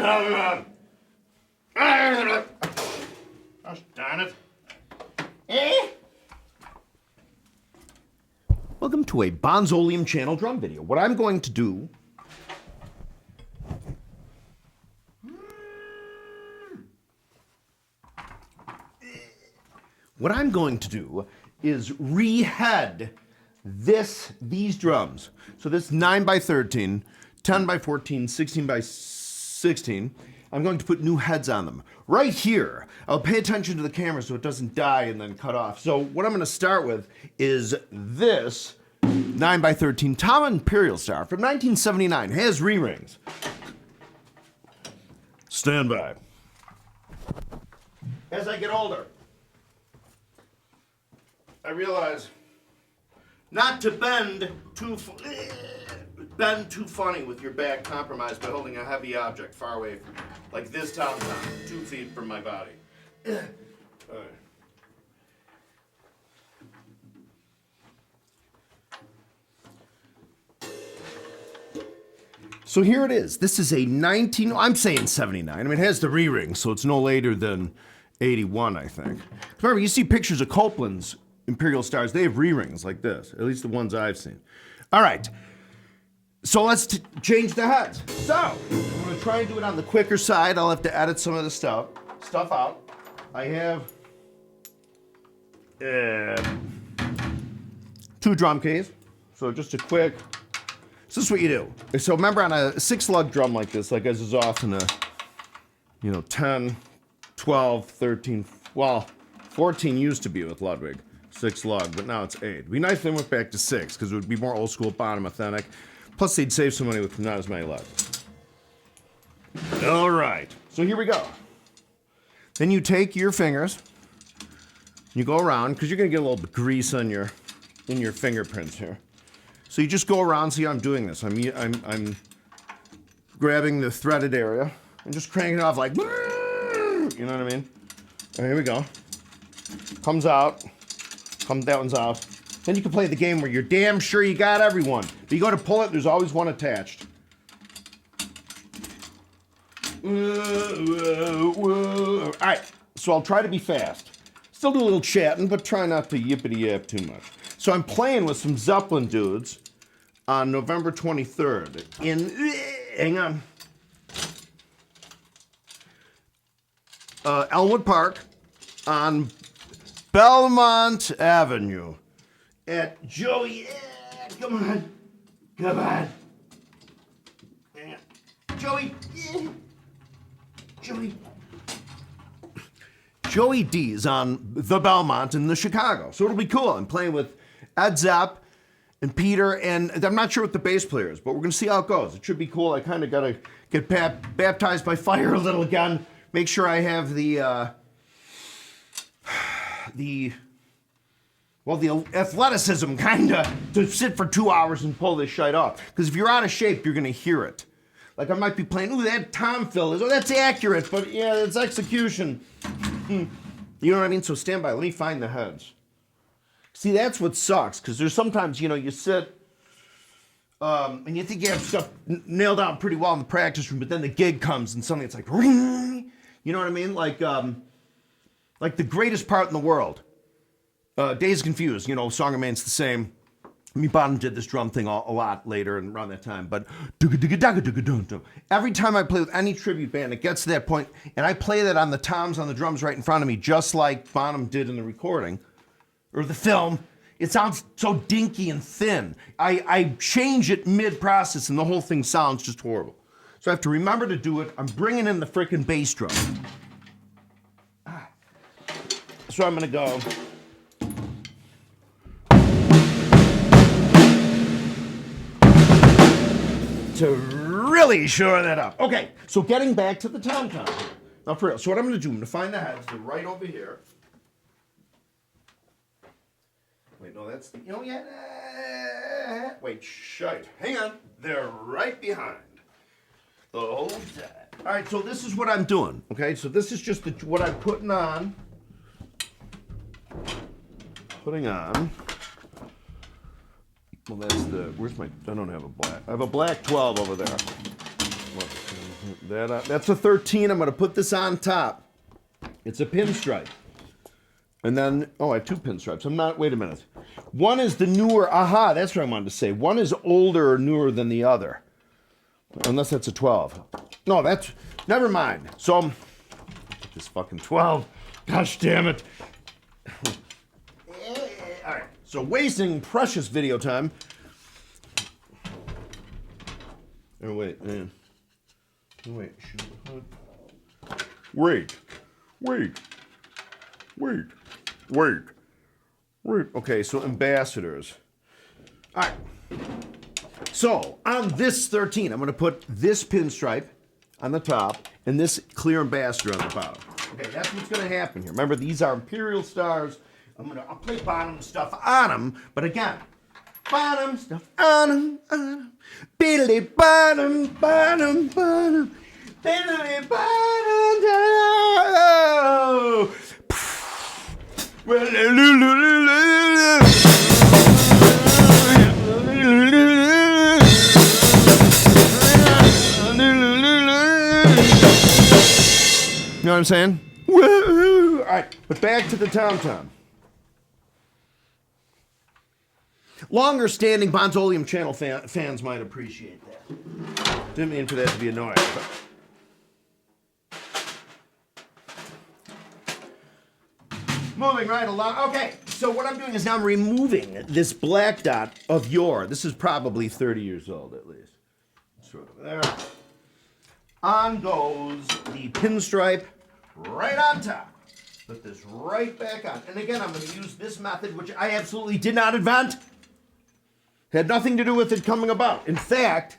Gosh darn it. Welcome to a Bonzolium channel drum video. What I'm going to do is rehead these drums. So this 9x13, 10x14, 16x16. I'm going to put new heads on them. Right here, I'll pay attention to the camera so it doesn't die and then cut off. So what I'm going to start with is this 9x13 Tama Imperialstar from 1979. It has re-rings. Stand by. As I get older, I realize not to bend too funny with your back compromised by holding a heavy object far away from you. Like this tom 2 feet from my body. All right. So here it is. This is a I'm saying 79. I mean, it has the re-ring, so it's no later than 81, I think. Remember, you see pictures of Copeland's Imperialstars, they have re-rings like this, at least the ones I've seen. All right, so let's change the heads. So, I'm gonna try and do it on the quicker side. I'll have to edit some of the stuff out. I have 2 drum keys, so just a quick, so this is what you do. So remember on a 6-lug drum like this, like as is often a, 10, 12, 13, well, 14 used to be with Ludwig. 6-lug, but now it's 8. It'd be nice if they went back to 6, because it would be more old school bottom authentic. Plus, they'd save some money with not as many lugs. All right, so here we go. Then you take your fingers, you go around, because you're gonna get a little bit of grease on in your fingerprints here. So you just go around. See how I'm doing this? I'm grabbing the threaded area and just cranking it off like, you know what I mean? All right, here we go. Comes out. That one's out. Then you can play the game where you're damn sure you got everyone. But you go to pull it, there's always one attached. All right, so I'll try to be fast. Still do a little chatting, but try not to yippity-yap too much. So I'm playing with some Zeppelin dudes on November 23rd in, hang on, Elmwood Park on Belmont Avenue at Joey. Come on. Joey D's on the Belmont in the Chicago. So it'll be cool. I'm playing with Ed Zepp and Peter, and I'm not sure what the bass player is, but we're gonna see how it goes. It should be cool. I kind of gotta get baptized by fire a little again. Make sure I have the athleticism kinda to sit for 2 hours and pull this shite off. Because if you're out of shape, you're gonna hear it. Like I might be playing, ooh, that tom fill is, oh, that's accurate, but yeah, it's execution. You know what I mean? So stand by, let me find the heads. See, that's what sucks, because there's sometimes, you sit, and you think you have stuff nailed down pretty well in the practice room, but then the gig comes and suddenly it's like, ring. You know what I mean? Like the greatest part in the world. Days Confused, Song remains the same. I mean, Bottom did this drum thing a lot later and around that time, but every time I play with any tribute band, it gets to that point, and I play that on the toms on the drums right in front of me, just like Bonham did in the recording, or the film. It sounds so dinky and thin. I change it mid-process, and the whole thing sounds just horrible. So I have to remember to do it. I'm bringing in the frickin' bass drum. So I'm gonna go. To really shore that up. Okay, so getting back to the tom-tom. Now for real, so what I'm gonna do, I'm gonna find the heads, they're right over here. Wait, no, that's the, wait, shite. Hang on, they're right behind. The whole time. All right, so this is what I'm doing, okay? So this is just what I'm putting on. Well, that's the, where's my, I don't have a black. I have a black 12 over there. That's a 13. I'm going to put this on top. It's a pinstripe. And then, oh, I have two pinstripes. Wait a minute. One is the newer, aha, that's what I wanted to say. One is older or newer than the other. Unless that's a 12. No, never mind. So, this fucking 12. Gosh damn it. All right, so wasting precious video time. Oh, wait, man. Wait. Okay, so ambassadors. All right. So on this 13, I'm going to put this pinstripe on the top and this clear ambassador on the bottom. Okay, that's what's going to happen here. Remember, these are Imperial stars. I'll play bottom stuff on them, but again, bottom stuff on them, biddly bottom, biddly bottom. You know what I'm saying? Woo! All right, but back to the tom-tom. Longer-standing Bonzolium channel fans might appreciate that. Didn't mean for that to be annoying. Moving right along. Okay, so what I'm doing is now I'm removing this black dot of yore. This is probably 30 years old at least. Sort of there. On goes the pinstripe right on top. Put this right back on. And again, I'm going to use this method, which I absolutely did not invent. Had nothing to do with it coming about. In fact,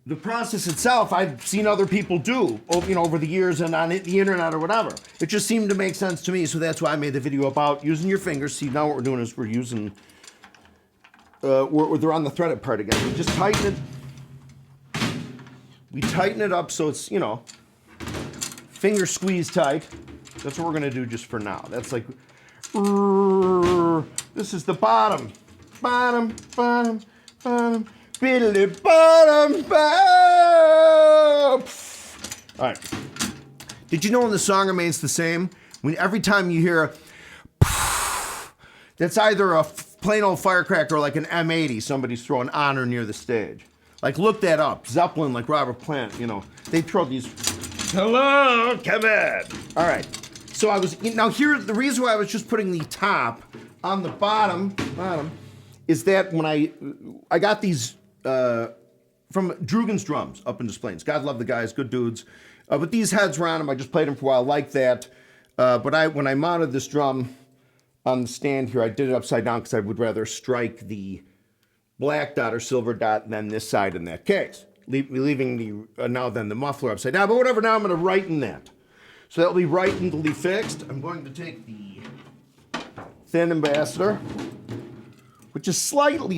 the process itself, I've seen other people do, over the years and on the internet or whatever. It just seemed to make sense to me, so that's why I made the video about using your fingers. See, now what we're doing is we're using, they're on the threaded part again. We just tighten it. We tighten it up so it's, finger squeeze tight. That's what we're gonna do just for now. That's like, this is the bottom. Bottom. Biddly bottom. All right. Did you know when the song remains the same? Every time you hear that's either a plain old firecracker or like an M80 somebody's throwing on or near the stage. Like, look that up. Zeppelin, like Robert Plant, they throw these, hello, Kevin. All right. So now here, the reason why I was just putting the top on the bottom is that when I got these from Drugan's Drums up in Des Plaines. God love the guys, good dudes. But these heads were on them. I just played them for a while like that. But when I mounted this drum on the stand here, I did it upside down because I would rather strike the black dot or silver dot than this side in that case. Leaving the now then the muffler upside down. But whatever, now I'm going to righten that. So that'll be rightly fixed. I'm going to take the thin ambassador, which is slightly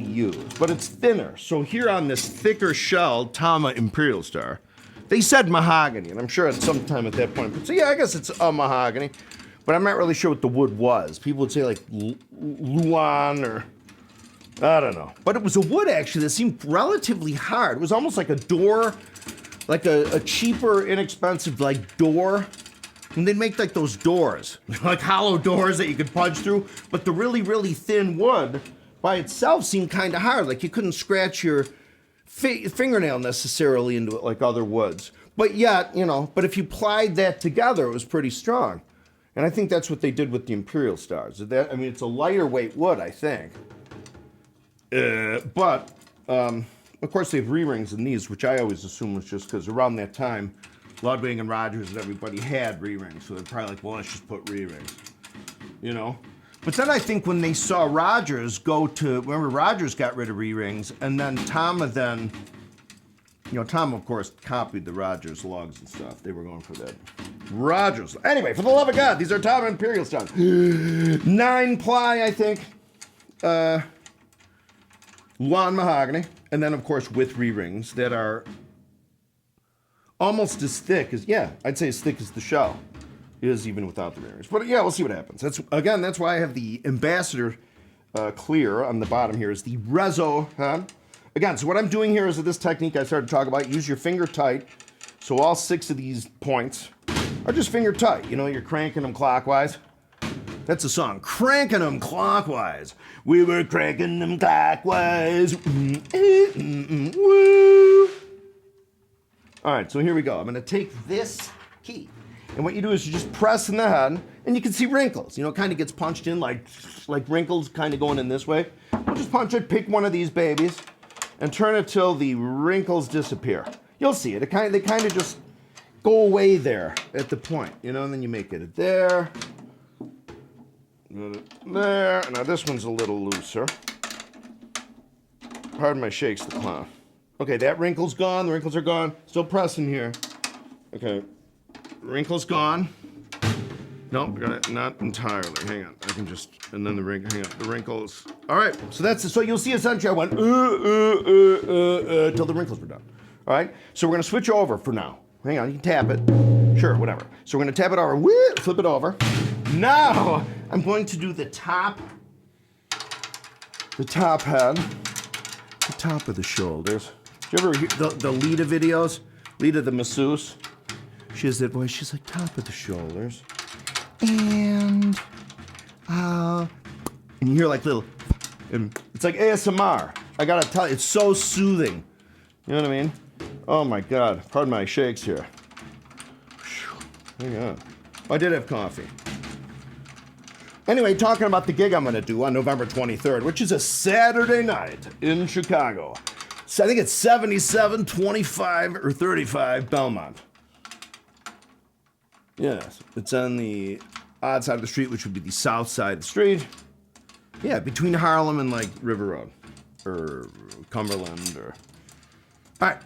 used, but it's thinner. So here on this thicker shell, Tama Imperialstar, they said mahogany, and I'm sure at some time at that point, but so yeah, I guess it's a mahogany, but I'm not really sure what the wood was. People would say like Luan or, I don't know. But it was a wood actually that seemed relatively hard. It was almost like a door, like a cheaper, inexpensive like door. And they'd make like those doors, like hollow doors that you could punch through. But the really, really thin wood by itself seemed kind of hard. Like you couldn't scratch your fingernail necessarily into it like other woods. But yet, but if you plied that together, it was pretty strong. And I think that's what they did with the Imperial Stars. It's a lighter weight wood, I think. But of course, they have re-rings in these, which I always assume was just because around that time, Ludwig and Rogers and everybody had re-rings, so they're probably like, well, let's just put re-rings, But then I think when they saw Rogers remember Rogers got rid of re-rings, and then Tama Tama, of course, copied the Rogers lugs and stuff. They were going for that. Rogers. Anyway, for the love of God, these are Tama Imperialstar. 9-ply, I think. Lawn mahogany, and then of course with re-rings that are almost as thick as, I'd say as thick as the shell is even without the re-rings. But yeah, we'll see what happens. That's why I have the ambassador clear on the bottom here is the Resonant. Again, so what I'm doing here is this technique I started to talk about. Use your finger tight. So all 6 of these points are just finger tight. You know, you're cranking them clockwise. That's a song. Cranking them clockwise. We were cranking them clockwise. Woo. All right, so here we go. I'm going to take this key. And what you do is you just press in the head, and you can see wrinkles. You know, it kind of gets punched in like wrinkles kind of going in this way. We'll just punch it, pick one of these babies, and turn it till the wrinkles disappear. You'll see it. They kind of just go away there at the point, you know, and then you make it there. There. Now this one's a little looser. Pardon my shakes, the clown. Okay, that wrinkle's gone. The wrinkles are gone. Still pressing here. Okay, wrinkle's gone. Nope, got it. Not entirely. Hang on. I can just, and then the wrinkles. All right, so that's, so you'll see essentially I went till the wrinkles were done. All right, so we're gonna switch over for now. Hang on, you can tap it. Sure, whatever. So we're gonna tap it over, flip it over. Now, I'm going to do the top head, the top of the shoulders. Do you ever hear the Lita videos? Lita the masseuse. She has that voice, she's like, top of the shoulders. And you hear like little, and it's like ASMR. I gotta tell you, it's so soothing. You know what I mean? Oh my God, pardon my shakes here. Hang on. I did have coffee. Anyway, talking about the gig I'm gonna do on November 23rd, which is a Saturday night in Chicago. So I think it's 77, 25, or 35 Belmont. Yes, it's on the odd side of the street, which would be the south side of the street. Yeah, between Harlem and like River Road, or Cumberland, or... All right.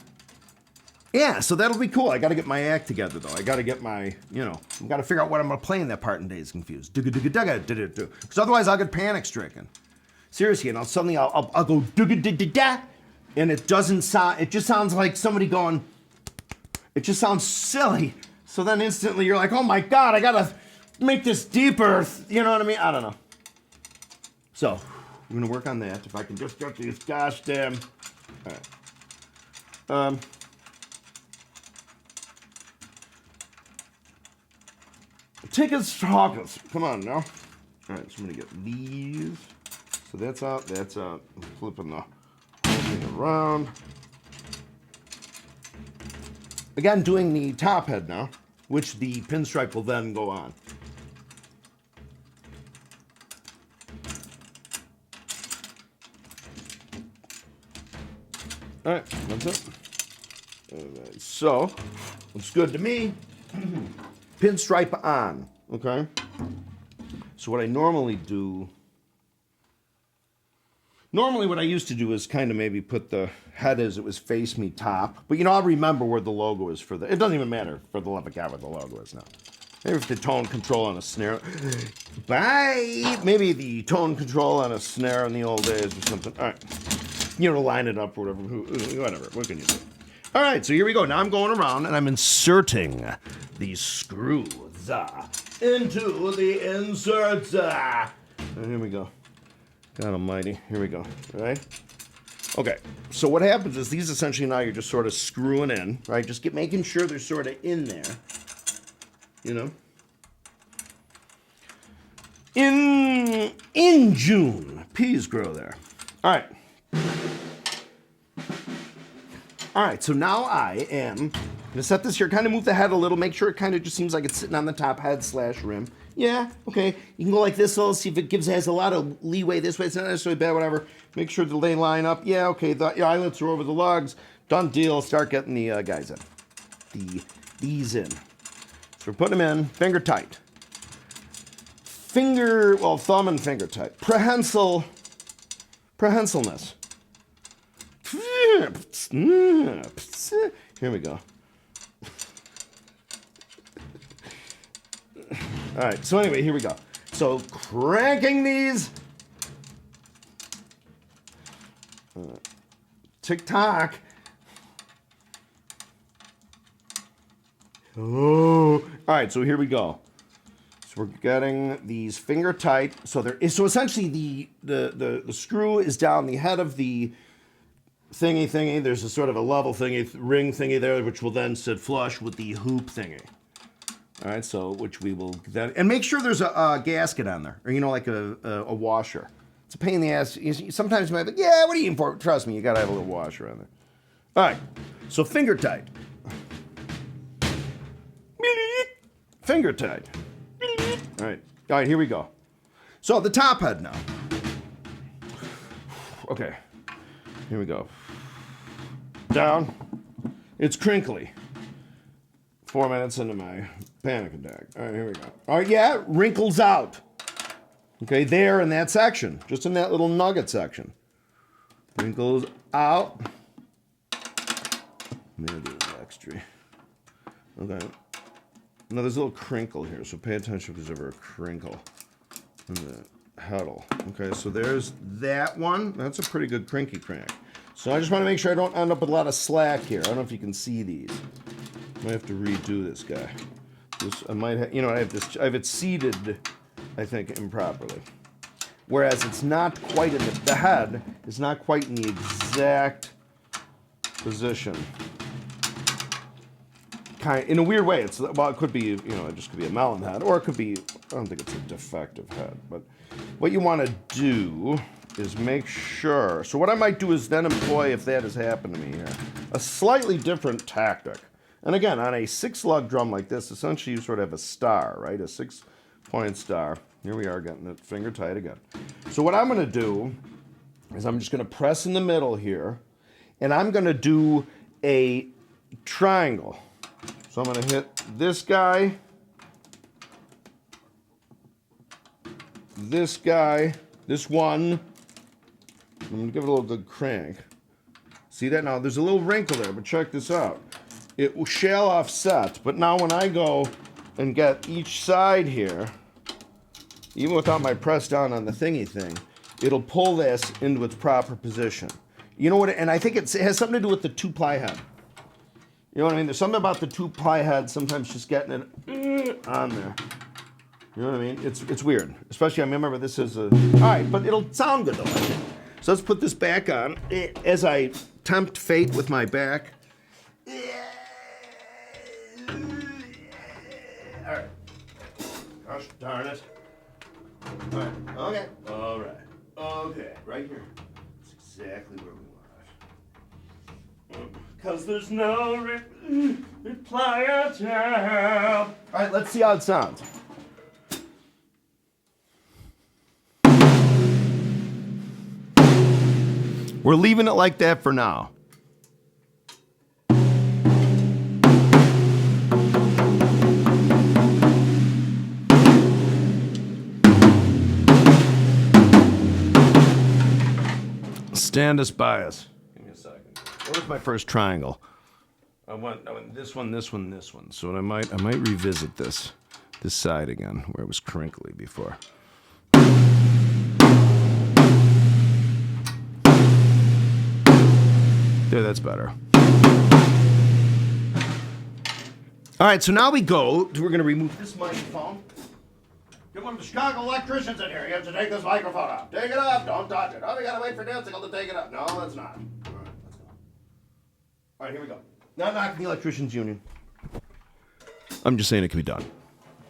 Yeah, so that'll be cool. I got to get my act together, though. I got to get my, you know, I got to figure out what I'm going to play in that part in Days Confused. Because otherwise I'll get panic-stricken. Seriously, and I'll go da, and it doesn't sound, it just sounds like somebody going, it just sounds silly. So then instantly you're like, oh my God, I got to make this deeper. You know what I mean? I don't know. So, I'm going to work on that. If I can just get these gosh damn, all right. Tickets to Hawkins. Come on now. All right, so I'm gonna get these. So that's out, that's out. I'm flipping the whole thing around. Again, doing the top head now, which the pinstripe will then go on. All right, that's it. Right, so, looks good to me. Pinstripe on, okay? So what I normally do, what I used to do is kind of maybe put the head as it was face me top. But you know, I'll remember where the logo is for the, it doesn't even matter for the love of God what the logo is now. Maybe the tone control on a snare. Bye! Maybe the tone control on a snare in the old days or something. All right. You know, line it up or whatever. Whatever. What can you do? All right, so here we go. Now I'm going around and I'm inserting these screws into the inserts. And here we go. God almighty. Here we go. All right? Okay, so what happens is these essentially now you're just sort of screwing in, right? Just making sure they're sort of in there. You know? In June, peas grow there. All right. All right, so now I am going to set this here, kind of move the head a little, make sure it kind of just seems like it's sitting on the top head / rim. Yeah, okay. You can go like this, see if it has a lot of leeway this way. It's not necessarily bad, whatever. Make sure that they line up. Yeah, okay, the eyelets are over the lugs. Done deal. Start getting the guys in. These in. So we're putting them in, finger tight. Thumb and finger tight. Prehensilness. Here we go. All right, so anyway, here we go. So cranking these. Tick-tock. Oh. All right, so here we go. So we're getting these finger tight. So essentially the screw is down the head of the thingy. There's a sort of a level thingy, ring thingy there, which will then sit flush with the hoop thingy. All right, so which we will then, and make sure there's a gasket on there, or like a washer. It's a pain in the ass. Sometimes you might be like, yeah, what are you eating for? Trust me, you gotta have a little washer on there. All right, so finger tight. Finger tight. All right, here we go. So the top head now. Okay, here we go. Down. It's crinkly. 4 minutes into my panic attack. All right, here we go. All right, yeah, wrinkles out. Okay, there in that section, just in that little nugget section. Wrinkles out. Maybe do this extra. Okay. Now there's a little crinkle here, so pay attention if there's ever a crinkle in the heddle. Okay, so there's that one. That's a pretty good crinky crank. So I just want to make sure I don't end up with a lot of slack here. I don't know if you can see these. I might have to redo this guy. I might have, I have it seated, I think, improperly. Whereas it's not quite in the head is not quite in the exact position. In a weird way, it could be, it just could be a melon head, or it could be, I don't think it's a defective head, but what you want to do is make sure, so what I might do is then employ, if that has happened to me here, a slightly different tactic. And again, on a 6-lug drum like this, essentially you sort of have a star, right? A 6-point star. Here we are getting it finger tight again. So what I'm going to do is I'm just going to press in the middle here, and I'm going to do a triangle. So I'm going to hit this guy, this one. I'm going to give it a little good crank. See that? Now there's a little wrinkle there, but check this out. It shall offset, but now when I go and get each side here, even without my press down on the thingy thing, it'll pull this into its proper position. You know what? And I think it has something to do with the 2-ply head. You know what I mean? There's something about the 2-ply head, sometimes just getting it on there. You know what I mean? It's weird. Especially, I remember this is a... All right, but it'll sound good, though. So let's put this back on. As I tempt fate with my back. All right. Gosh darn it. All right. Okay. All right. Okay. Right here. That's exactly where we want it. Because there's no reply at all. All right, let's see how it sounds. We're leaving it like that for now. Stand us by us. Give me a second. Where's my first triangle? I went this one, this one, this one. So I might revisit this side again, where it was crinkly before. There, that's better. All right, so now we're going to remove this microphone. Get one of the Chicago electricians in here. You have to take this microphone out. Take it up. Don't touch it. Oh, we got to wait for Danziger to take it up. No, that's not. All right, let's go. All right, here we go. Not knocking the electricians union. I'm just saying it can be done.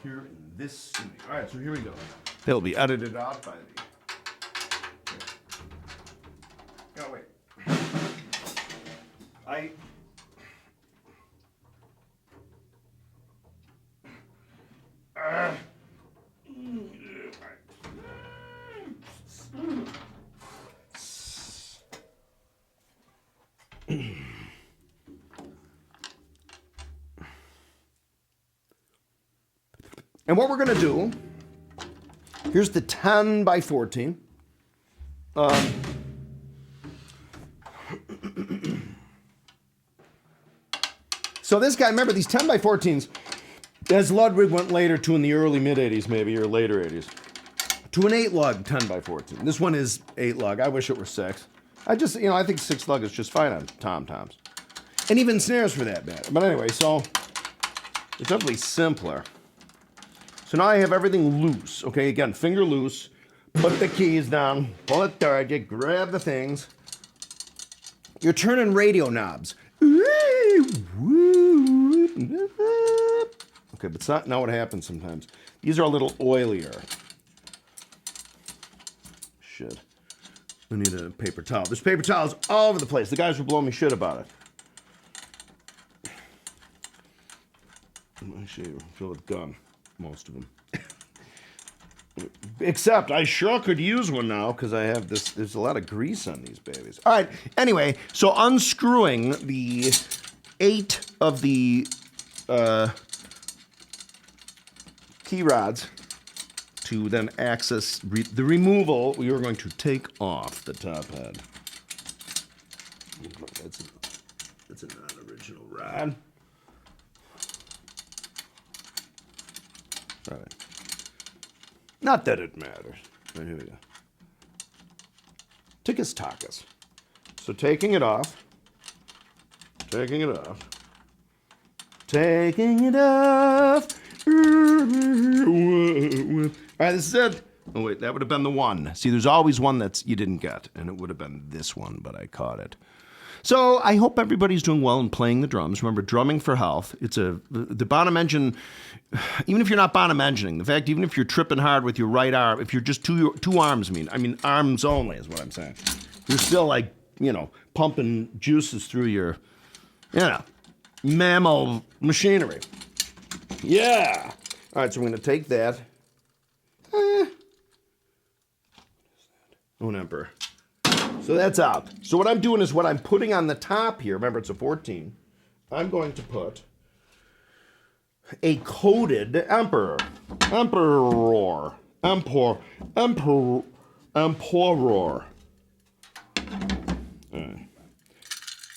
Here in this studio. All right, so here we go. They'll be edited out by the... Oh, wait. And what we're going to do, here's the 10 by 14. So this guy, remember these 10 by 14s, as Ludwig went later to in the early mid-80s maybe, or later 80s, to an 8-lug 10 by 14. This one is 8-lug. I wish it were 6. I think 6-lug is just fine on tom-toms. And even snares for that matter. But anyway, so it's definitely simpler. So now I have everything loose. Okay, again, finger loose. Put the keys down. Pull it towards you. Grab the things. You're turning radio knobs. Okay, but it's not what happens sometimes. These are a little oilier. Shit. I need a paper towel. There's paper towels all over the place. The guys were blowing me shit about it. Actually, fill with gum, most of them. Except I sure could use one now because I have this. There's a lot of grease on these babies. All right. Anyway, so unscrewing the 8 of the key rods to then access the removal, we are going to take off the top head. That's a non-original rod. All right. Not that it matters. Right, here we go. Tickus tackus. So taking it off. Taking it off. Taking it off. All right, this is it. Oh, wait, that would have been the one. See, there's always one that you didn't get, and it would have been this one, but I caught it. So I hope everybody's doing well and playing the drums. Remember, drumming for health. It's the bottom engine, even if you're not bottom engineing, the fact, even if you're tripping hard with your right arm, if you're just two arms, I mean arms only is what I'm saying. You're still like, pumping juices through your, mammal machinery. Yeah. All right, so we're going to take that. Oh, an emperor. So that's out. So what I'm doing is what I'm putting on the top here, remember it's a 14, I'm going to put a coated emperor. Emperor. All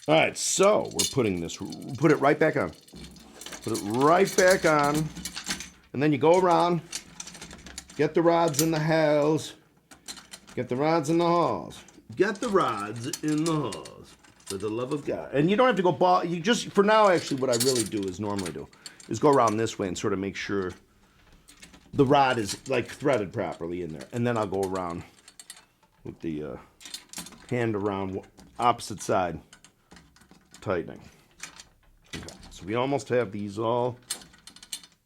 right, so we're putting this, put it right back on. Put it right back on. And then you go around, get the rods in the halls, get the rods in the halls. Get the rods in the halls, for the love of God. And you don't have to go you just, for now, actually, what I really do is normally do, is go around this way and sort of make sure the rod is, like, threaded properly in there. And then I'll go around with the hand around opposite side, tightening. Okay, so we almost have these all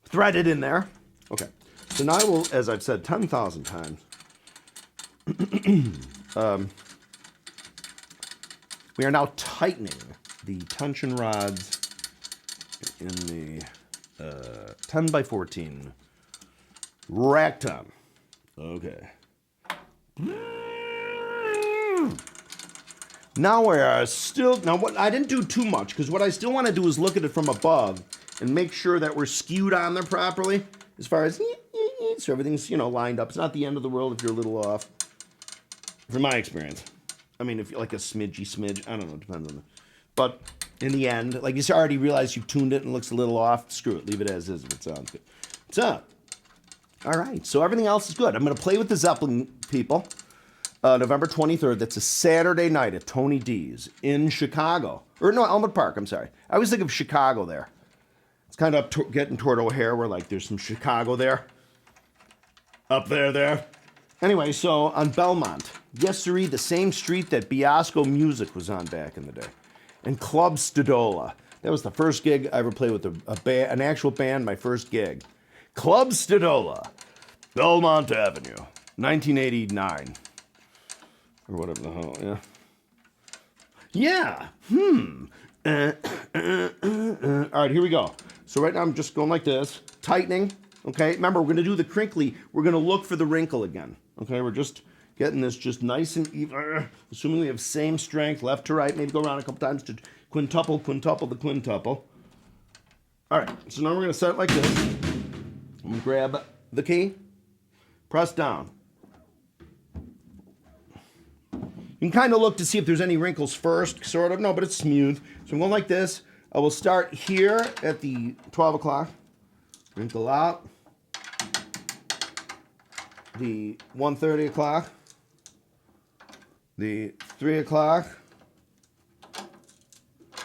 threaded in there. Okay, so now I will, as I've said 10,000 times, we are now tightening the tension rods in the 10x14 rack tom. Okay. Now we are still, what I didn't do too much, because what I still want to do is look at it from above and make sure that we're skewed on there properly, as far as, so everything's, lined up. It's not the end of the world if you're a little off, from my experience. I mean, if you're like a smidge, I don't know, depends on but in the end, like you already realize you've tuned it and it looks a little off, screw it, leave it as is if it sounds good. So, all right, so everything else is good. I'm going to play with the Zeppelin people, November 23rd. That's a Saturday night at Tony D's in Chicago. Or no, Elmwood Park, I'm sorry. I always think of Chicago there. It's kind of up getting toward O'Hare where, like, there's some Chicago there. Up there. Anyway, so on Belmont, yes, sirree, the same street that Biasco Music was on back in the day. And Club Stadola. That was the first gig I ever played with an actual band, my first gig. Club Stadola, Belmont Avenue, 1989. Or whatever the hell, yeah. All right, here we go. So right now I'm just going like this, tightening, okay? Remember, we're going to do the crinkly. We're going to look for the wrinkle again, okay? We're just getting this just nice and even, assuming we have same strength, left to right, maybe go around a couple times to quintuple the quintuple. All right, so now we're going to set it like this. I'm going to grab the key, press down. You can kind of look to see if there's any wrinkles first, sort of. No, but it's smooth. So I'm going like this. I will start here at the 12 o'clock. Wrinkle out. The 1:30 o'clock. The 3 o'clock.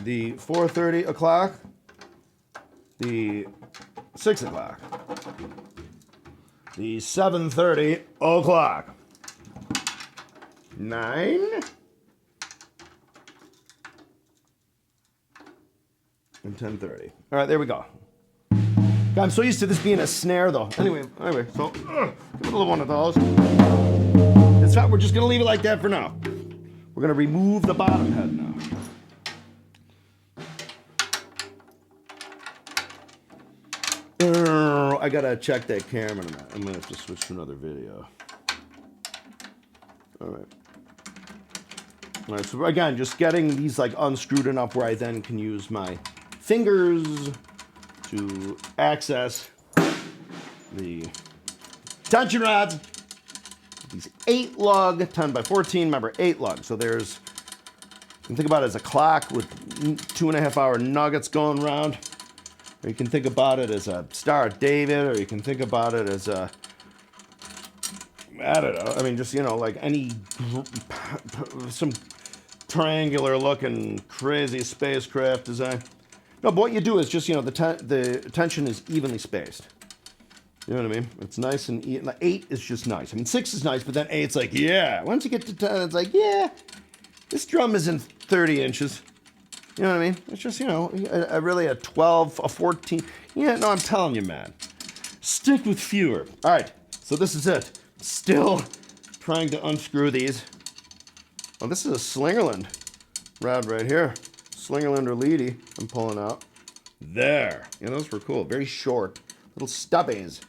The 4:30 o'clock. The 6 o'clock. The 7:30 o'clock. 9, and 10:30. All right, there we go. God, I'm so used to this being a snare, though. Anyway, so give it a little one of those. It's not. We're just gonna leave it like that for now. We're gonna remove the bottom head now. I gotta check that camera. I'm gonna have to switch to another video. All right. All right. So again, just getting these like unscrewed enough where I then can use my fingers to access the tension rods. These 8-lug 10x14. Remember, 8-lug. So there's, you can think about it as a clock with 2.5-hour nuggets going around. Or you can think about it as a Star of David, or you can think about it as a, I don't know, I mean, just, you know, like any, some triangular looking crazy spacecraft design. No, but what you do is just, you know, the tension is evenly spaced. You know what I mean? It's nice and even. 8 is just nice. I mean, 6 is nice, but then 8's like, yeah. Once you get to 10, it's like, yeah, this drum isn't 30 inches. You know what I mean? It's just, you know, really a 12, a 14. Yeah, no, I'm telling you, man. Stick with fewer. All right, so this is it. Still trying to unscrew these. Oh, this is a Slingerland rod right here. Slingerland or Leedy I'm pulling out. There. Yeah, those were cool. Very short. Little stubbies.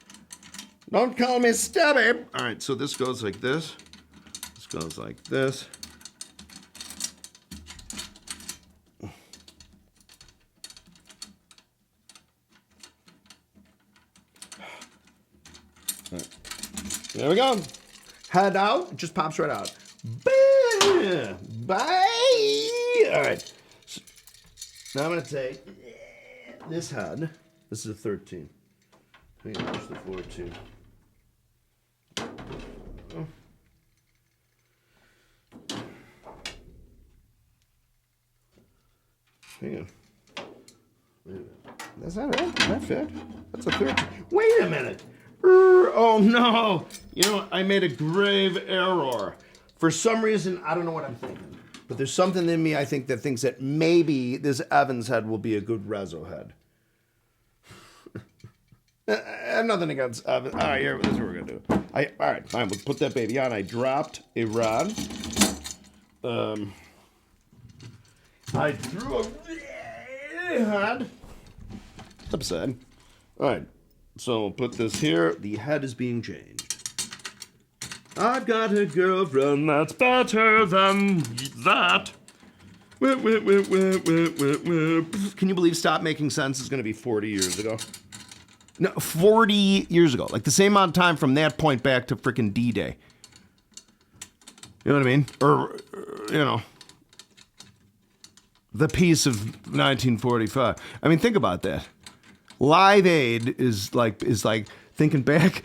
Don't call me stubby. All right, so this goes like this. This goes like this. There we go. Head out. It just pops right out. Bye. Bye. All right. So now I'm going to take this head. This is a 13. I'm going to push the 14. Oh. Hang on. That's not it. That fit. That's a 13. Wait a minute. Oh no! You know, I made a grave error. For some reason, I don't know what I'm thinking. But there's something in me, I think, that thinks that maybe this Evans head will be a good Rezo head. I have nothing against Evans. All right, here, this is what we're going to do. All right, fine, we'll put that baby on. I dropped a rod. I threw a rod. It's upset. All right. So we'll put this here. The head is being changed. I've got a girlfriend that's better than that. Can you believe Stop Making Sense is going to be 40 years ago? No, 40 years ago. Like the same amount of time from that point back to freaking D-Day. You know what I mean? Or, you know, the peace of 1945. I mean, think about that. Live Aid is like thinking back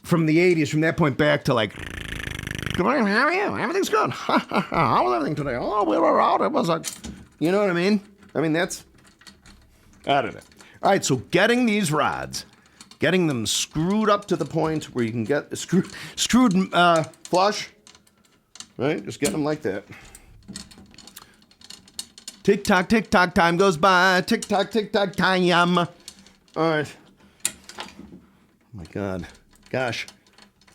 from the 80s, from that point back to like, good morning, how are you? Everything's good. How was everything today? Oh, we were out. It was like, you know what I mean? I mean, that's, I don't know. All right, so getting these rods, getting them screwed up to the point where you can get screwed flush, right? Just getting them like that. Tick tock, time goes by. Tick tock, time. All right. Oh my God. Gosh.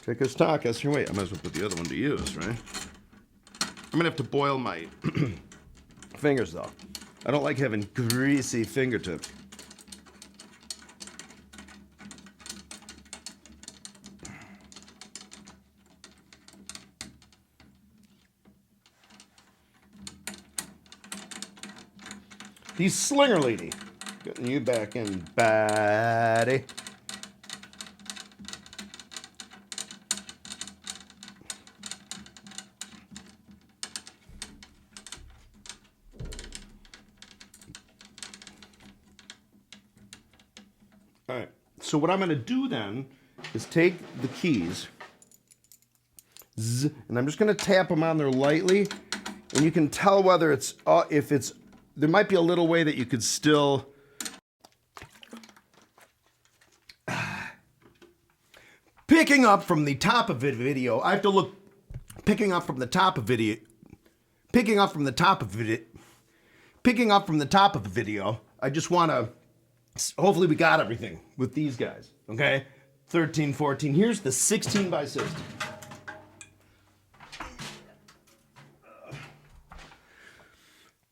Tick us, talk us. Here, wait. I might as well put the other one to use, right? I'm going to have to boil my fingers, though. I don't like having greasy fingertips. These Slinger Lady. Getting you back in, buddy. All right. So what I'm going to do then is take the keys, and I'm just going to tap them on there lightly, and you can tell whether it's if it's. There might be a little way that you could still. Picking up from the top of the video, I have to look. Picking up from the top of video. Picking up from the top of video. Picking up from the top of the video. I just want to, hopefully we got everything with these guys, okay? 13, 14. Here's the 16 by 16.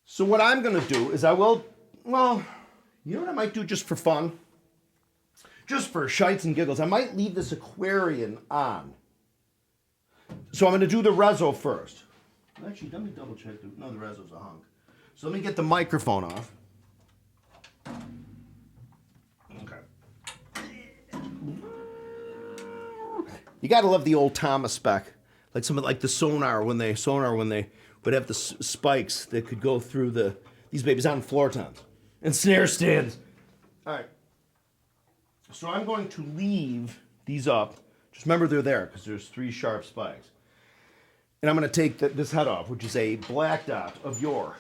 So what I'm going to do is I will, well, you know what I might do just for fun? Just for shites and giggles, I might leave this Aquarian on. So I'm going to do the Rezo first. Actually, let me double check. No, the Rezo's a hunk. So let me get the microphone off. Okay. You got to love the old Tama spec. Like some of like the sonar when they would have the spikes that could go through these babies on floor toms and snare stands. All right. So I'm going to leave these up. Just remember they're there because there's 3 sharp spikes. And I'm going to take this head off, which is a black dot of yore.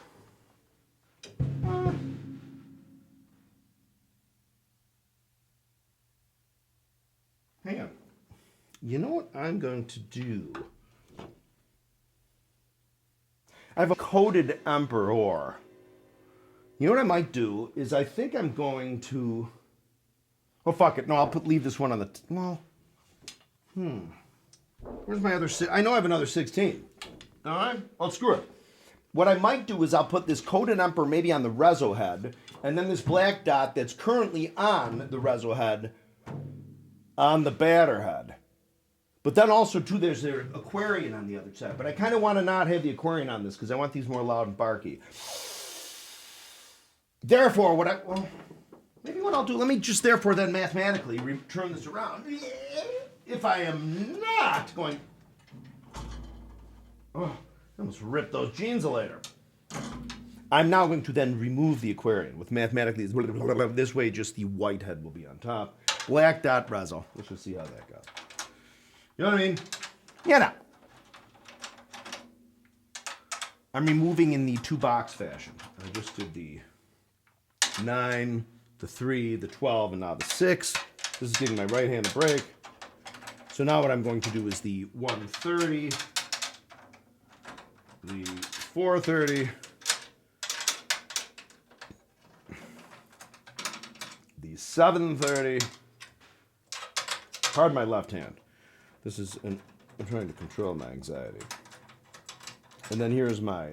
Hang on. You know what I'm going to do? I have a coated Emperor. You know what I might do is I think I'm going to... Oh, fuck it. No, I'll leave this one on the... Well, where's my other... I know I have another 16. All right? Well, screw it. What I might do is I'll put this coated Emperor maybe on the Rezo head, and then this black dot that's currently on the Rezo head on the batter head. But then also, too, there's the Aquarian on the other side. But I kind of want to not have the Aquarian on this because I want these more loud and barky. Therefore, maybe what I'll do, let me just therefore then mathematically turn this around. If I am not going... Oh, I almost ripped those jeans later. I'm now going to then remove the Aquarian with mathematically this way just the white head will be on top. Black dot Rezo. Let's just see how that goes. You know what I mean? Yeah, no. I'm removing in the 2-box fashion. I just did the 9, the 3, the 12, and now the 6. This is giving my right hand a break. So now what I'm going to do is the 130, the 430, the 730. Pardon my left hand. This is I'm trying to control my anxiety. And then here's my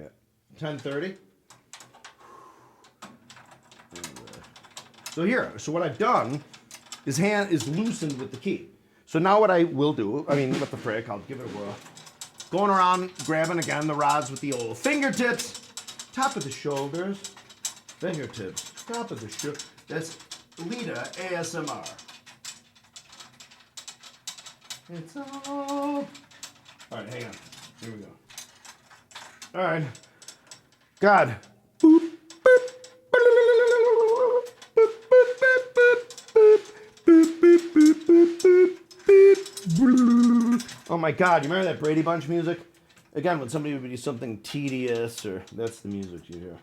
1030. So what I've done is hand is loosened with the key. So now what I will do, with the frick, I'll give it a whirl. Going around, grabbing again the rods with the old fingertips, top of the shoulders, fingertips, top of the shoulder. That's Lita ASMR. It's all right, hang on. Here we go. All right. God. Boop, boop, oh my God, you remember that Brady Bunch music? Again, when somebody would do something tedious, or that's the music you hear.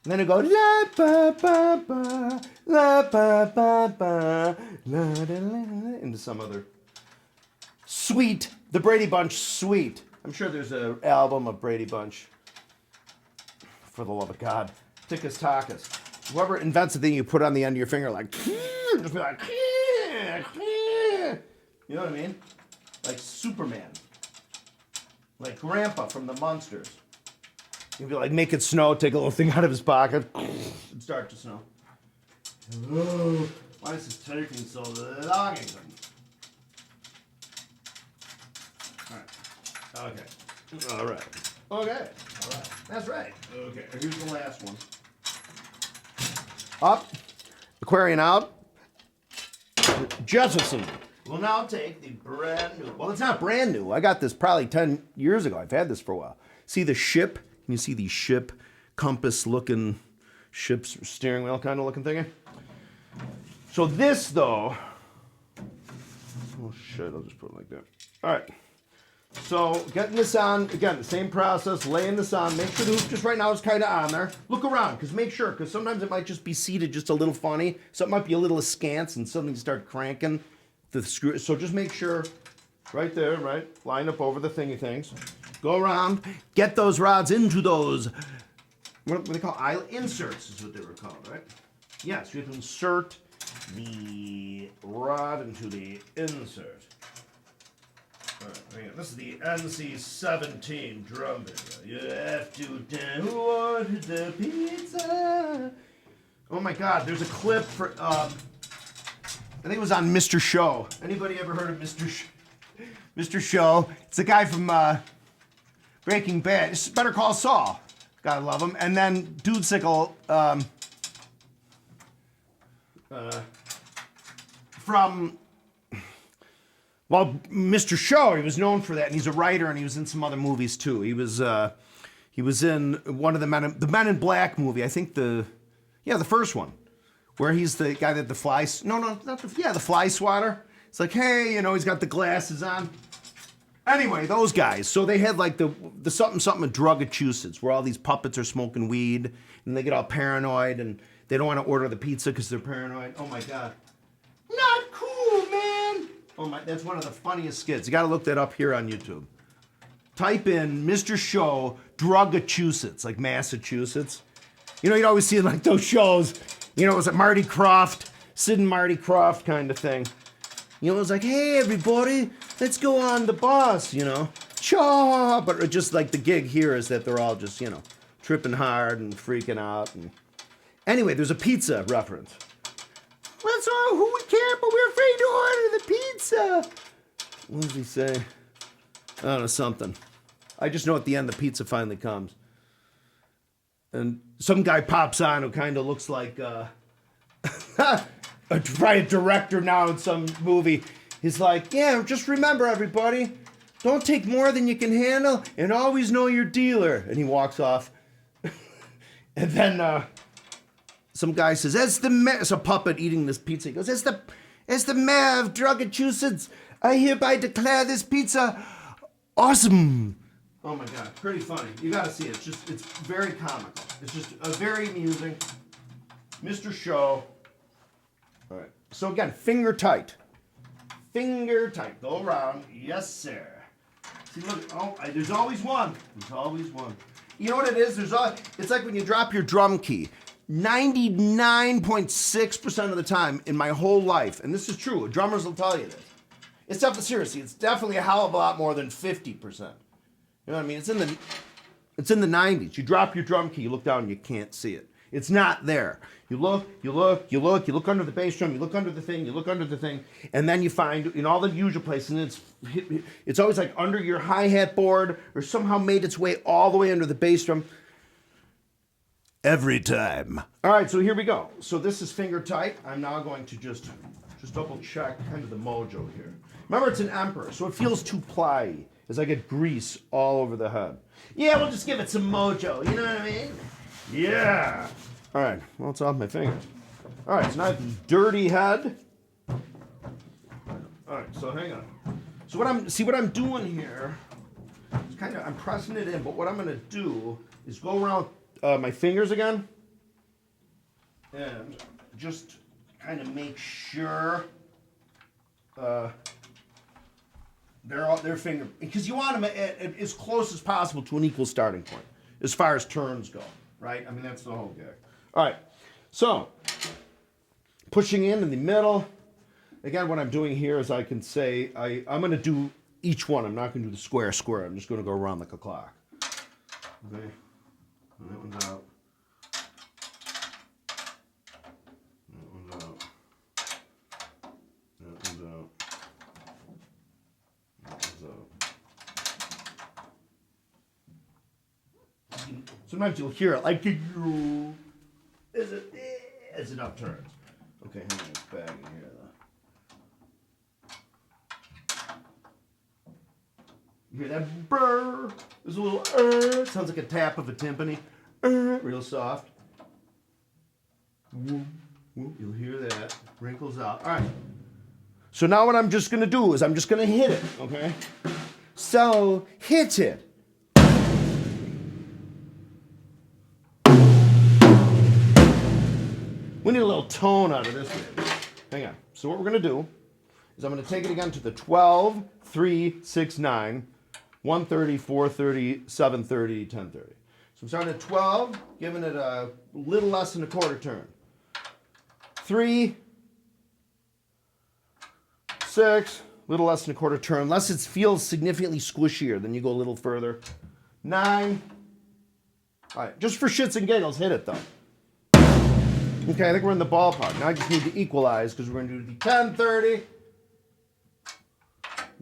And then it goes la ba ba ba la ba ba ba la da la into some other suite, the Brady Bunch suite. I'm sure there's an album of Brady Bunch. For the love of God, Tickus Tackus. Whoever invents the thing you put on the end of your finger, like just be like, you know what I mean? Like Superman, like Grandpa from the Munsters. You'd be like, make it snow, take a little thing out of his pocket, and start to snow. Oh, why is this taking so long? All right. Okay. All right. Okay. All right. That's right. Okay. Here's the last one. Up. Aquarian out. Jefferson will now take the brand new. Well, it's not brand new. I got this probably 10 years ago. I've had this for a while. See the ship? Can you see the ship compass looking ship's steering wheel kind of looking thingy? So this though. Oh shit! I'll just put it like that. All right. So getting this on, again, the same process, laying this on, make sure the hoop just right now is kind of on there. Look around, because sometimes it might just be seated just a little funny. Something might be a little askance and suddenly start cranking the screw. So just make sure, right there, right, line up over the thingy things. Go around, get those rods into those what do they call inserts is what they were called, right? Yes, you have to insert the rod into the insert. All right, this is the NC-17 drum video. You have to who ordered the pizza? Oh my God, there's a clip for, I think it was on Mr. Show. Anybody ever heard of Mr. Show? It's the guy from Breaking Bad. It's Better Call Saul. Gotta love him. And then Dudesicle, from, well, Mr. Show, he was known for that, and he's a writer, and he was in some other movies too. He was in one of the Men in Black movie. I think the first one, where he's the guy that the fly swatter. It's like, hey, you know, he's got the glasses on. Anyway, those guys. So they had like the something of Drugachusetts, where all these puppets are smoking weed, and they get all paranoid, and they don't want to order the pizza because they're paranoid. Oh my God. Not cool, man. Oh my, that's one of the funniest skits. You got to look that up here on YouTube. Type in Mr. Show Drugachusetts, like Massachusetts. You know, you'd always see like those shows. You know, it was at Marty Krofft, Sid and Marty Krofft kind of thing. You know, it was like, hey everybody, let's go on the bus. You know, chaw. But just like the gig here is that they're all just, you know, tripping hard and freaking out. And anyway, there's a pizza reference. That's all who we care, but we're afraid to order the pizza. What does he say? I don't know, something. I just know at the end the pizza finally comes. And some guy pops on who kind of looks like probably a director now in some movie. He's like, yeah, just remember everybody, don't take more than you can handle and always know your dealer. And he walks off. And then some guy says, it's a puppet eating this pizza. He goes, as the mayor of Drugachusetts, I hereby declare this pizza awesome. Oh my God, pretty funny. You gotta see it. It's very comical. It's just very amusing. Mr. Show. All right. So again, finger tight. Finger tight. Go around. Yes, sir. See, look. Oh, there's always one. There's always one. You know what it is? It's like when you drop your drum key. 99.6% of the time in my whole life, and this is true, drummers will tell you this. It's definitely, seriously, it's definitely a hell of a lot more than 50%. You know what I mean? It's in the 90s. You drop your drum key, you look down, and you can't see it. It's not there. You look under the bass drum, you look under the thing, and then you find in all the usual places, and it's always like under your hi-hat board, or somehow made its way all the way under the bass drum. Every time. All right, so here we go. So this is finger tight. I'm now going to just double check kind of the mojo here. Remember, it's an Emperor, so it feels too pliey as I get grease all over the head. Yeah, we'll just give it some mojo, you know what I mean? Yeah. All right, well, it's off my fingers. All right, so now I have this dirty head. All right, so hang on. So what I'm doing here is I'm pressing it in, but what I'm going to do is go around my fingers again and just kind of make sure they're finger, because you want them as close as possible to an equal starting point as far as turns go, right? I mean, that's the whole gig. All right, so pushing in the middle. Again, what I'm doing here is I can say I'm going to do each one. I'm not going to do the square. I'm just going to go around like a clock. Okay. And that one's out. That one's out. That one's out. That one's out. Sometimes you'll hear it like as it upturns. Okay, hang on, it's back in here though. You hear that burr? There's a little sounds like a tap of a timpani. Real soft. You'll hear that. Wrinkles out. All right. So now what I'm just going to do is I'm just going to hit it, okay? So, hit it. We need a little tone out of this one. Hang on. So what we're going to do is I'm going to take it again to the 12, 3, 6, 9, 130, 430, 730, 1030. So I'm starting at 12, giving it a little less than a quarter turn. 3, 6, little less than a quarter turn. Unless it feels significantly squishier, then you go a little further. 9. All right, just for shits and giggles, hit it though. Okay, I think we're in the ballpark. Now I just need to equalize because we're going to do the 10:30,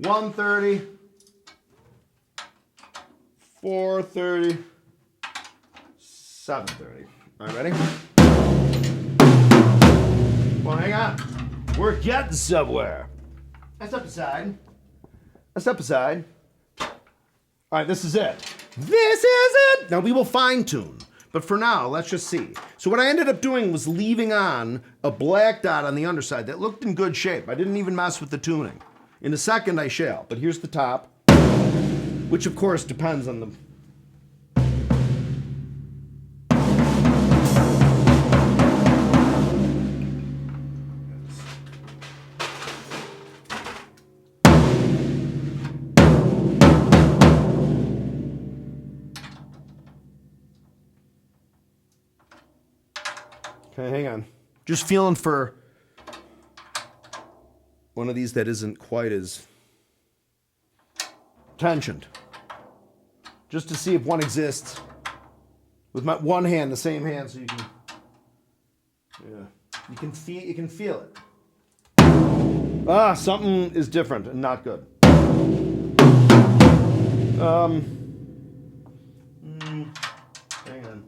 1:30, 4:30, 7:30. All right, ready? Well, hang on. We're getting somewhere. I step aside. I step aside. All right, this is it. This is it. Now we will fine tune. But for now, let's just see. So what I ended up doing was leaving on a black dot on the underside that looked in good shape. I didn't even mess with the tuning. In a second, I shall. But here's the top, which of course depends on the... Okay, hang on. Just feeling for one of these that isn't quite as tensioned. Just to see if one exists. With my one hand, the same hand, so you can, yeah, you can feel it. Ah, something is different and not good. Hang on.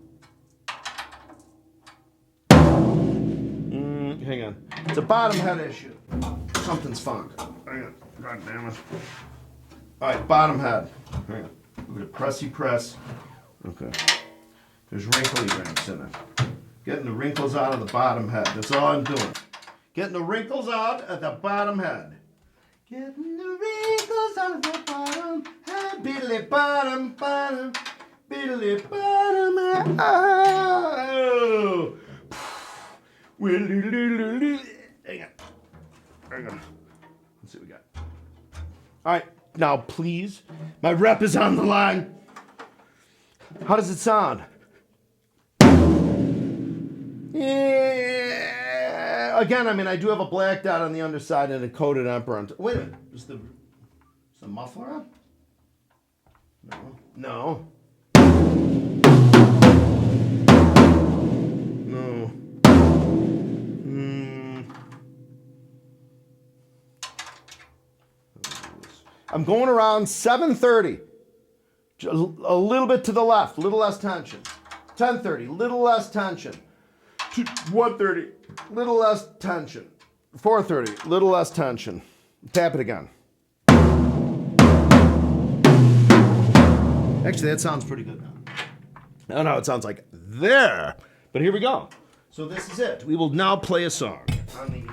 Hang on. It's a bottom head issue. Something's funk. Hang on. God damn it. All right, bottom head. Hang on. We're going to pressy press. Okay. There's wrinkly ramps in it. Getting the wrinkles out of the bottom head. That's all I'm doing. Getting the wrinkles out of the bottom head. Getting the wrinkles out of the bottom head. Biddly bottom, bottom. Biddly bottom head. Oh. Hang on. Hang on. Let's see what we got. All right. Now, please. My rep is on the line. How does it sound? Yeah. Again, I mean, I do have a black dot on the underside and a coated emperor on top. Wait a minute. Is the muffler on? No. No. I'm going around 7:30. A little bit to the left, a little less tension. 10:30, little less tension. 1:30, little less tension. 4:30, little less tension. Tap it again. Actually, that sounds pretty good now. I don't know how it sounds like there, but here we go. So this is it. We will now play a song on the...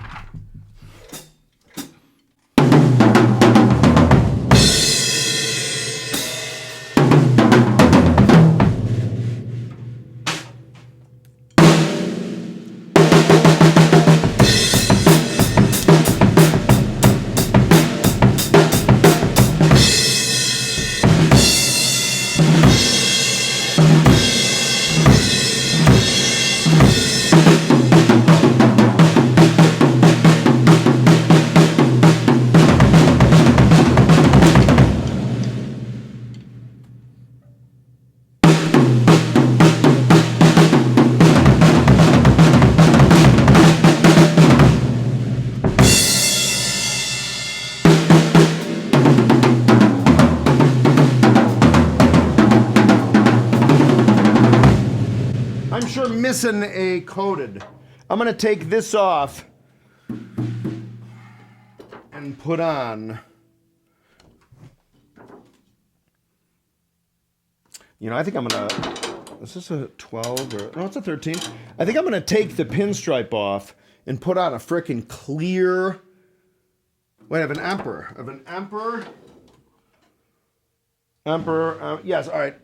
I'm sure missing a coated. I'm going to take this off and put on, you know, I think I'm going to, is this a 12 or, no, it's a 13. I think I'm going to take the pinstripe off and put on a frickin' clear, wait, I have an emperor. Yes, all right.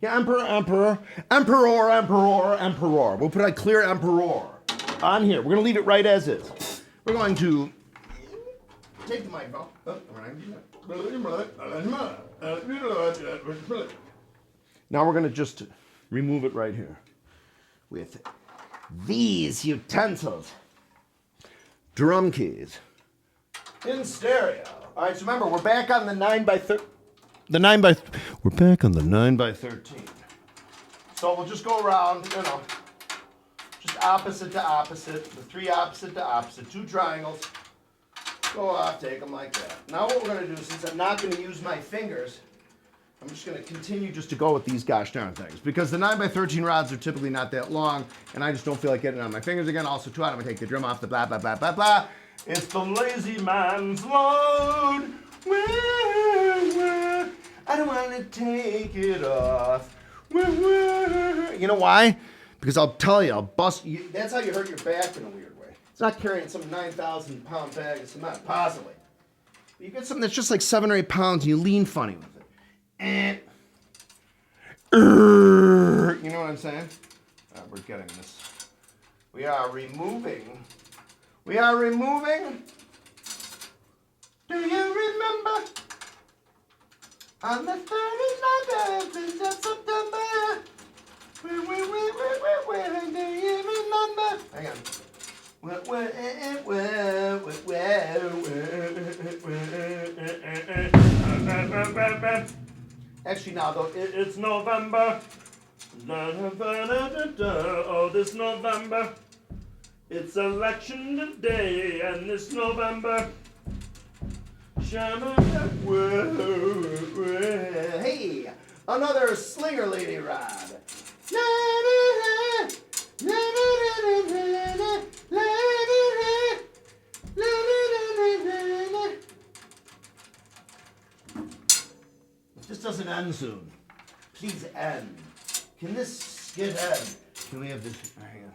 Yeah, emperor. We'll put a clear emperor on here. We're going to leave it right as is. We're going to take the microphone. Now we're going to just remove it right here with these utensils. Drum keys in stereo. All right, so remember, we're back on the 9x13. We're back on the 9x13. So we'll just go around, you know, just opposite to opposite, the three opposite to opposite, two triangles. Go off, take them like that. Now what we're going to do, since I'm not going to use my fingers, I'm just going to continue just to go with these gosh darn things. Because the 9x13 rods are typically not that long, and I just don't feel like getting it on my fingers again. Also, too, I'm going to take the drum off the blah, blah, blah, blah, blah. It's the lazy man's load. I don't want to take it off. You know why? Because I'll tell you, I'll bust you. That's how you hurt your back in a weird way. It's not carrying some 9,000 pound bag. It's not, possibly. But you get something that's just like 7 or 8 pounds and you lean funny with it. And, you know what I'm saying? We're getting this. We are removing. Do you remember? On the 39th of September. Do you remember? Hang on. Actually, now though, it's November. Oh, this November. It's election day, and this November. Hey, another slinger lady rod. This doesn't end soon. Please end. Can this get end? Can we have this? Hang on.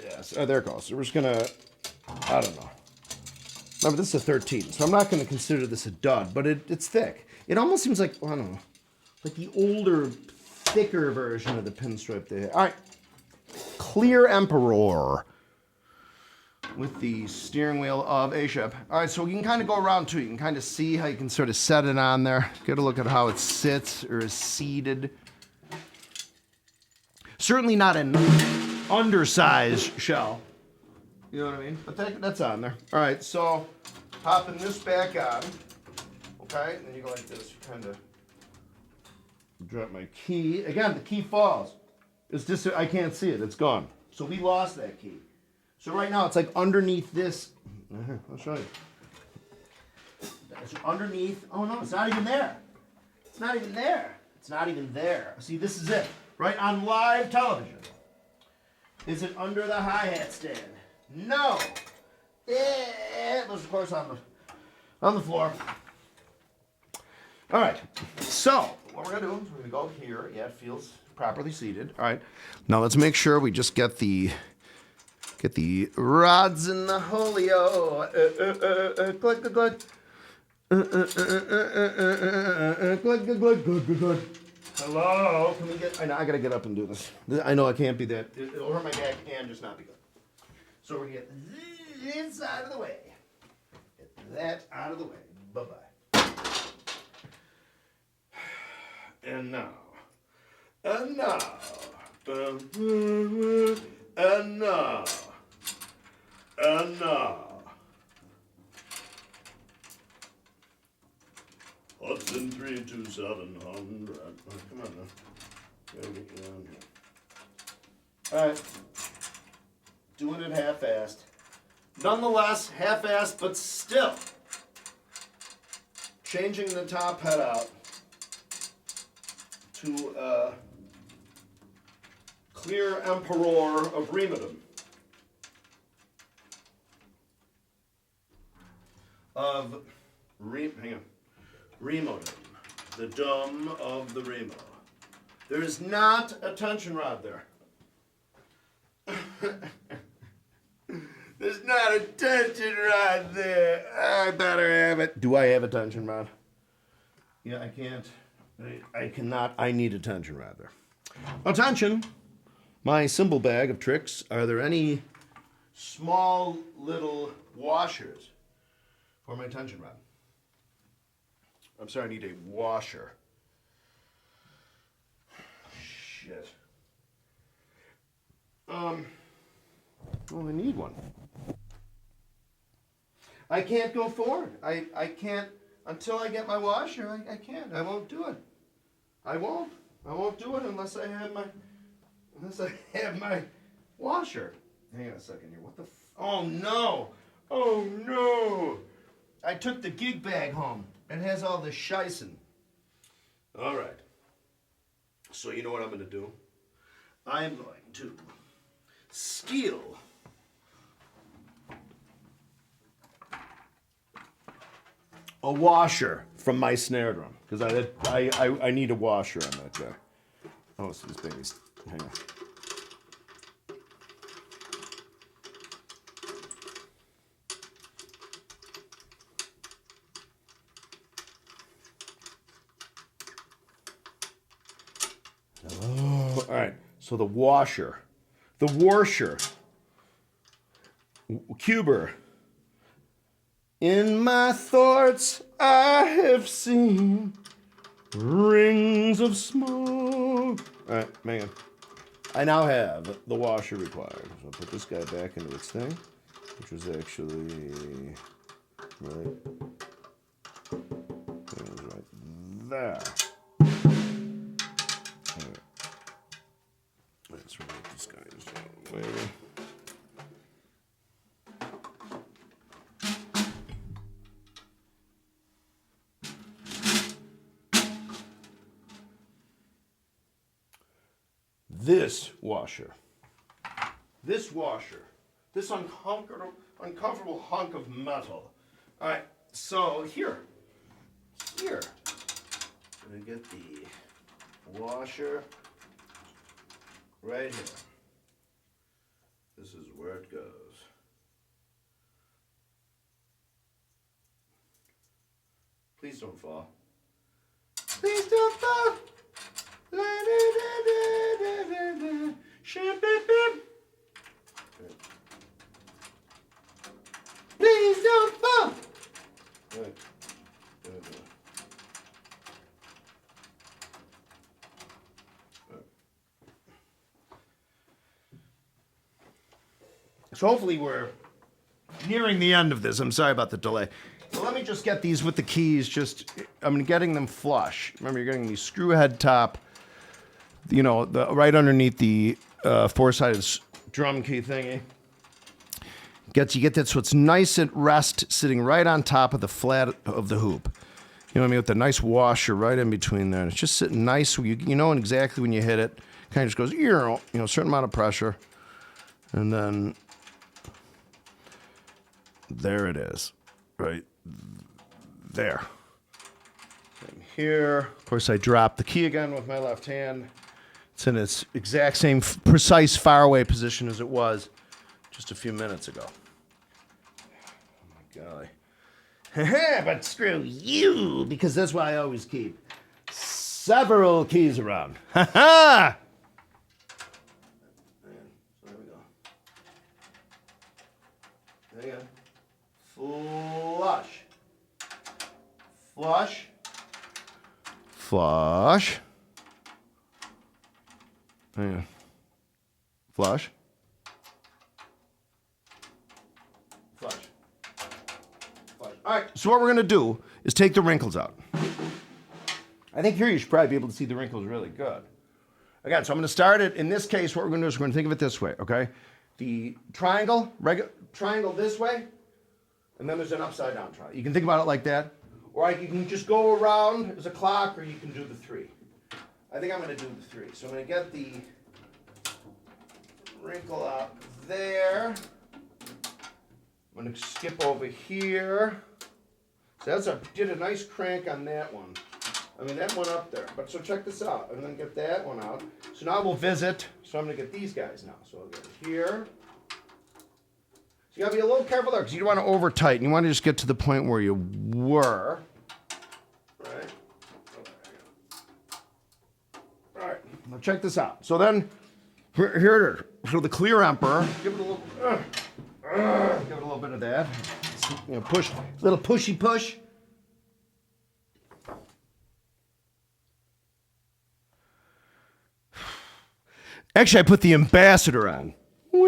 Yes. Oh, there it goes. So we're just gonna. I don't know. Remember, this is a 13, so I'm not going to consider this a dud, but it's thick. It almost seems like, I don't know, like the older, thicker version of the pinstripe they had. All right, clear Emperor with the steering wheel of a ship. All right, so we can kind of go around too. You can kind of see how you can sort of set it on there. Get a look at how it sits or is seated. Certainly not an undersized shell. You know what I mean? But that's on there. All right, so popping this back on. Okay, and then you go like this. You kind of drop my key. Again, the key falls. It's just, I can't see it. It's gone. So we lost that key. So right now it's like underneath this. I'll show you. It's underneath. Oh no, it's not even there. It's not even there. It's not even there. See, this is it. Right on live television. Is it under the hi-hat stand? No. It was, of course, on the floor. All right. So what we're gonna do is we're gonna go here. Yeah, it feels properly seated. All right. Now let's make sure we just get the rods in the holio. Click, click, click. Click, click, click, click, click. Hello. Can we get? I know I gotta get up and do this. I know I can't be that. It'll hurt my back and just not be good. So we're going to get this out of the way. Get that out of the way. Bye-bye. And now. And now. And now. And now. Hudson 32700. Oh, come on now. Gotta get you on here. All right. Doing it half-assed. Nonetheless, half-assed, but still. Changing the top head out to clear Emperor of Remodum. Remodum. The dome of the Remo. There is not a tension rod there. There's not a tension rod there. I better have it. Do I have a tension rod? Yeah, I can't. I cannot. I need a tension rod there. Attention. My symbol bag of tricks. Are there any small little washers for my tension rod? I'm sorry, I need a washer. shit. Well, I need one. I can't go forward. I can't until I get my washer. I can't. I won't do it. I won't do it unless I have my washer. Hang on a second here. What the? Oh no! Oh no! I took the gig bag home. It has all this scheissing. All right. So you know what I'm going to do? I'm going to steal a washer from my snare drum because I need a washer on that guy. Oh, so this baby's. Hang on. Oh, all right. So the washer, the warsher, cuber. In my thoughts, I have seen rings of smoke. All right, man. I now have the washer required. So I'll put this guy back into its thing, which was actually right there. Let's remove this guy just a little later. This washer, this uncomfortable hunk of metal. All right, so here, I'm gonna get the washer right here. This is where it goes. Please don't fall. Please don't fall. Please don't fall. So hopefully we're nearing the end of this. I'm sorry about the delay. So let me just get these with the keys. I'm getting them flush. Remember, you're getting the screw head top, right underneath the four-sided drum key thingy. You get that so it's nice at rest, sitting right on top of the flat of the hoop. You know what I mean? With the nice washer right in between there. And it's just sitting nice. You know exactly when you hit it. Kind of just goes, a certain amount of pressure. And then there it is, right there. And here, of course, I drop the key again with my left hand. It's in its exact same precise faraway position as it was just a few minutes ago. Oh my golly. But screw you, because that's why I always keep several keys around. Ha ha! There we go. There you go. Flush. Flush. Flush. There you go. Flush. Flush. Flush. All right, so what we're going to do is take the wrinkles out. I think here you should probably be able to see the wrinkles really good. Again, so I'm going to start it. In this case, what we're going to do is we're going to think of it this way, okay? The triangle this way, and then there's an upside down triangle. You can think about it like that. Or you can just go around as a clock, or you can do the 3. I think I'm going to do the 3. So I'm going to get the wrinkle out there. I'm going to skip over here. So did a nice crank on that one. I mean, that one up there. But so check this out. I'm going to get that one out. So now we'll visit. So I'm going to get these guys now. So I'll get it here. So you got to be a little careful there because you don't want to over tighten. You want to just get to the point where you were. Right? All right. Now check this out. So then, here, so the clear emperor, give it a little bit of that. Push, little pushy push. Actually, I put the ambassador on. All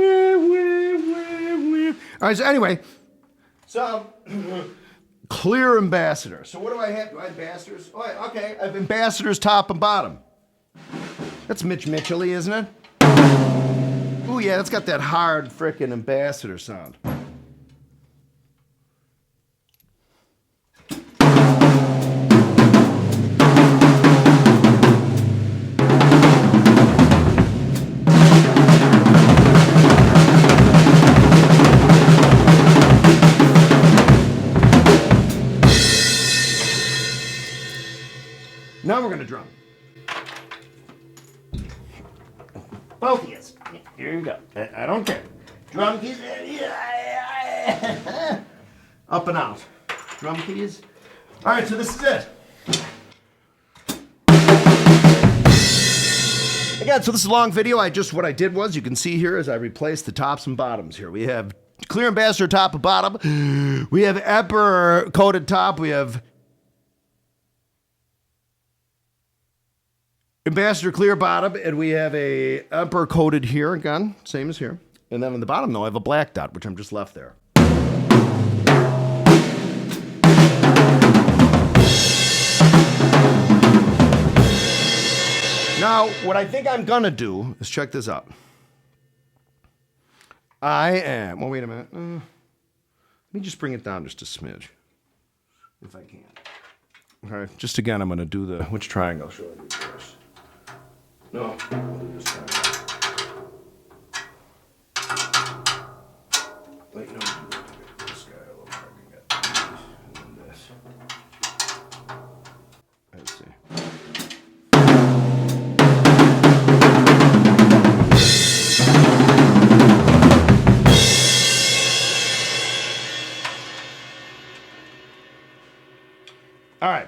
right, so anyway, clear ambassador. So what do I have? Do I have ambassadors? Oh, okay, I have ambassadors top and bottom. That's Mitch Mitchell-y, isn't it? Oh yeah, that's got that hard frickin' ambassador sound. Now we're gonna drum. Both of you. Here you go. I don't care. Drum keys. Up and out. Drum keys. All right, so this is it. Again, so this is a long video. What I did was, you can see here, is I replaced the tops and bottoms here. We have clear ambassador top and bottom. We have emperor coated top. We have ambassador clear bottom, and we have a emperor coated here again, same as here. And then on the bottom, though, I have a black dot, which I'm just left there. Now, what I think I'm gonna do is check this out. Well, wait a minute. Let me just bring it down just a smidge, if I can. All right, just again, I'm gonna do which triangle should I do first? No, I'll do this triangle. Like, no, this guy a little more. I can get these, and then this. Let's see. All right.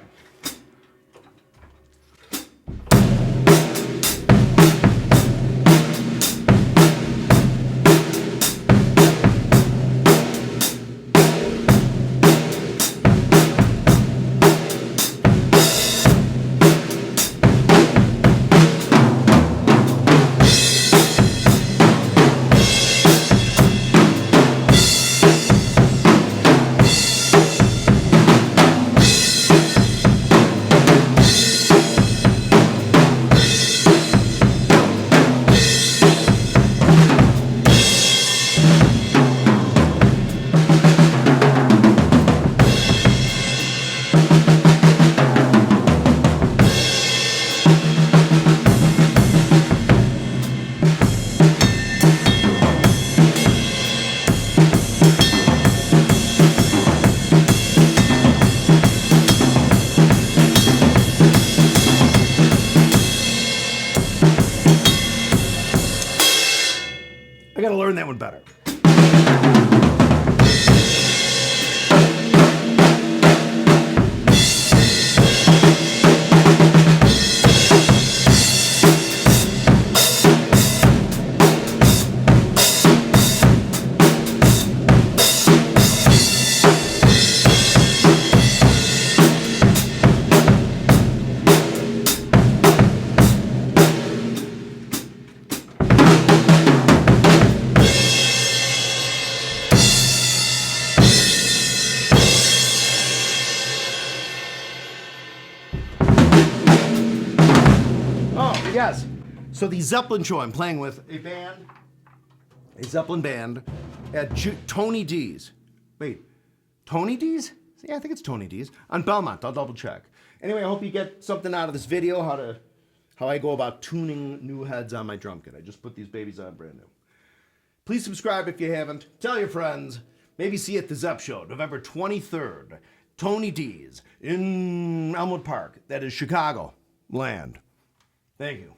I gotta learn that one better. Yes. So the Zeppelin show, I'm playing with a Zeppelin band at Tony D's. Wait, Tony D's? Yeah, I think it's Tony D's on Belmont. I'll double check. Anyway, I hope you get something out of this video, how I go about tuning new heads on my drum kit. I just put these babies on brand new. Please subscribe if you haven't. Tell your friends. Maybe see you at the Zepp show, November 23rd. Tony D's in Elmwood Park. That is Chicago land. Thank you.